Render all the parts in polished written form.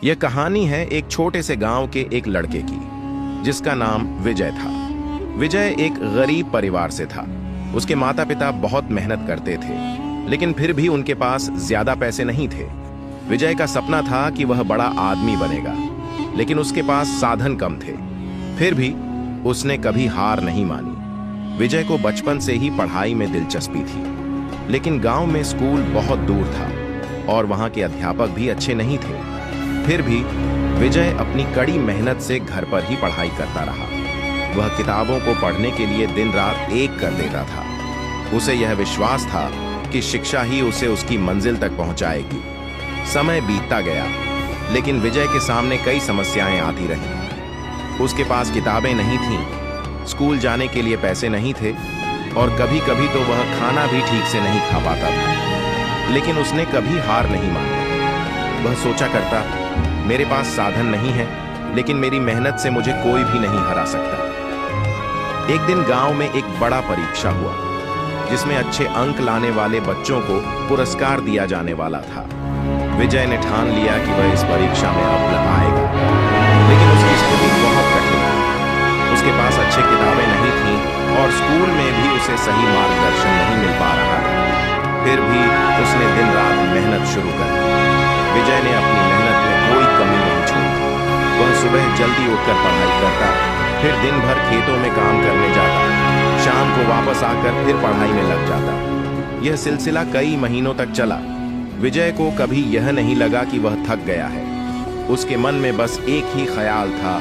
यह कहानी है एक छोटे से गांव के एक लड़के की, जिसका नाम विजय था। विजय एक गरीब परिवार से था। उसके माता पिता बहुत मेहनत करते थे, लेकिन फिर भी उनके पास ज्यादा पैसे नहीं थे। विजय का सपना था कि वह बड़ा आदमी बनेगा, लेकिन उसके पास साधन कम थे। फिर भी उसने कभी हार नहीं मानी। विजय को बचपन से ही पढ़ाई में दिलचस्पी थी, लेकिन गांव में स्कूल बहुत दूर था और वहां के अध्यापक भी अच्छे नहीं थे। फिर भी विजय अपनी कड़ी मेहनत से घर पर ही पढ़ाई करता रहा। वह किताबों को पढ़ने के लिए दिन रात एक कर देता था। उसे यह विश्वास था कि शिक्षा ही उसे उसकी मंजिल तक पहुंचाएगी। समय बीतता गया, लेकिन विजय के सामने कई समस्याएं आती रहीं। उसके पास किताबें नहीं थीं, स्कूल जाने के लिए पैसे नहीं थे और कभी कभी तो वह खाना भी ठीक से नहीं खा पाता था। लेकिन उसने कभी हार नहीं मानी। वह सोचा करता, मेरे पास साधन नहीं है, लेकिन मेरी मेहनत से मुझे कोई भी नहीं हरा सकता। एक दिन गांव में एक बड़ा परीक्षा हुआ, जिसमें अच्छे अंक लाने वाले बच्चों को पुरस्कार दिया जाने वाला था। विजय ने ठान लिया कि वह इस परीक्षा में अव्वल आएगा, लेकिन उसकी स्थिति बहुत कठिन थी। उसके पास अच्छी किताबें नहीं थीं और स्कूल में भी उसे सही मार्गदर्शन नहीं मिल पा रहा था। फिर भी उसने दिन रात मेहनत शुरू कर दी। विजय ने अपनी मेहनत में कोई कमी नहीं छोड़ी। वह सुबह जल्दी उठकर पढ़ाई करता, फिर दिन भर खेतों में काम करने जाता, शाम को वापस आकर फिर पढ़ाई में लग जाता। यह सिलसिला कई महीनों तक चला। विजय को कभी यह नहीं लगा कि वह थक गया है। उसके मन में बस एक ही ख्याल था,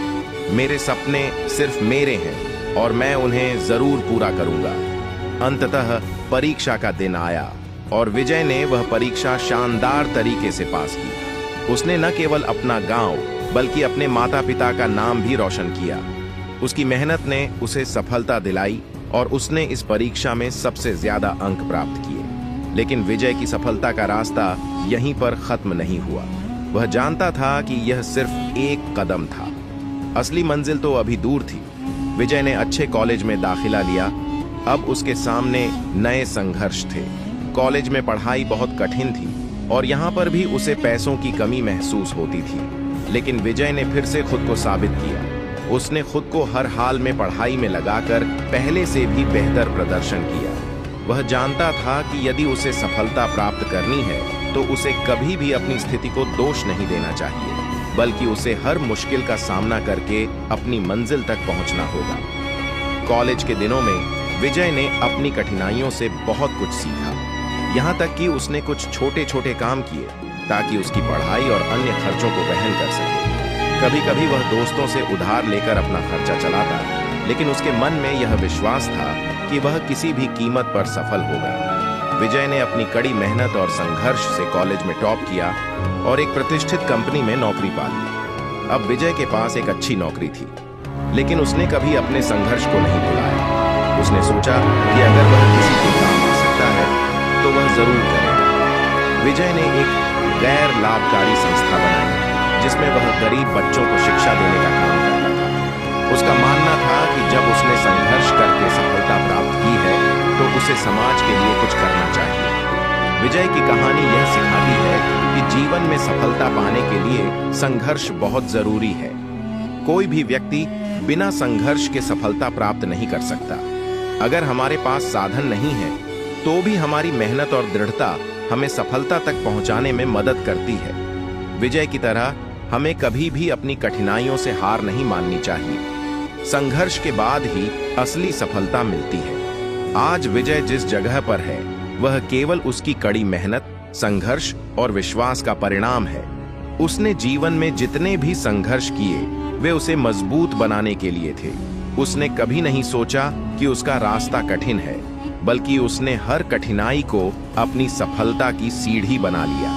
मेरे सपने सिर्फ मेरे हैं और मैं उन्हें जरूर पूरा करूंगा। अंततः परीक्षा का दिन आया और विजय ने वह परीक्षा शानदार तरीके से पास की। उसने न केवल अपना गांव बल्कि अपने माता पिता का नाम भी रोशन किया। उसकी मेहनत ने उसे सफलता दिलाई और उसने इस परीक्षा में सबसे ज्यादा अंक प्राप्त किए। लेकिन विजय की सफलता का रास्ता यहीं पर खत्म नहीं हुआ। वह जानता था कि यह सिर्फ एक कदम था, असली मंजिल तो अभी दूर थी। विजय ने अच्छे कॉलेज में दाखिला लिया। अब उसके सामने नए संघर्ष थे। कॉलेज में पढ़ाई बहुत कठिन थी और यहाँ पर भी उसे पैसों की कमी महसूस होती थी। लेकिन विजय ने फिर से खुद को साबित किया। उसने खुद को हर हाल में पढ़ाई में लगाकर पहले से भी बेहतर प्रदर्शन किया। वह जानता था कि यदि उसे सफलता प्राप्त करनी है तो उसे कभी भी अपनी स्थिति को दोष नहीं देना चाहिए, बल्कि उसे हर मुश्किल का सामना करके अपनी मंजिल तक पहुंचना होगा। कॉलेज के दिनों में विजय ने अपनी कठिनाइयों से बहुत कुछ सीखा। यहाँ तक कि उसने कुछ छोटे छोटे काम किए ताकि उसकी पढ़ाई और अन्य खर्चों को वहन कर सके। कभी कभी वह दोस्तों से उधार लेकर अपना खर्चा चलाता, लेकिन उसके मन में यह विश्वास था कि वह किसी भी कीमत पर सफल होगा। विजय ने अपनी कड़ी मेहनत और संघर्ष से कॉलेज में टॉप किया और एक प्रतिष्ठित कंपनी में नौकरी पा ली। अब विजय के पास एक अच्छी नौकरी थी, लेकिन उसने कभी अपने संघर्ष को नहीं भुलाया। उसने सोचा कि अगर वह किसी के काम आ सकता है तो वह जरूर करेगा। विजय ने एक गैर लाभकारी संस्था बनाई, जिसमें वह गरीब बच्चों को शिक्षा देने का काम करता था। उसका मानना था कि जब उसने संघर्ष करके सफलता प्राप्त की है तो उसे समाज के लिए कुछ करना चाहिए। विजय की कहानी यह सिखाती है कि जीवन में सफलता पाने के लिए संघर्ष बहुत जरूरी है। कोई भी व्यक्ति बिना संघर्ष के सफलता प्राप्त नहीं कर सकता। अगर हमारे पास साधन नहीं है तो भी हमारी मेहनत और दृढ़ता हमें सफलता तक पहुंचाने में मदद करती है। विजय की तरह हमें कभी भी अपनी कठिनाइयों से हार नहीं माननी चाहिए। संघर्ष के बाद ही असली सफलता मिलती है। आज विजय जिस जगह पर है वह केवल उसकी कड़ी मेहनत, संघर्ष और विश्वास का परिणाम है। उसने जीवन में जितने भी संघर्ष किए वे उसे मजबूत बनाने के लिए थे। उसने कभी नहीं सोचा कि उसका रास्ता कठिन है, बल्कि उसने हर कठिनाई को अपनी सफलता की सीढ़ी बना लिया।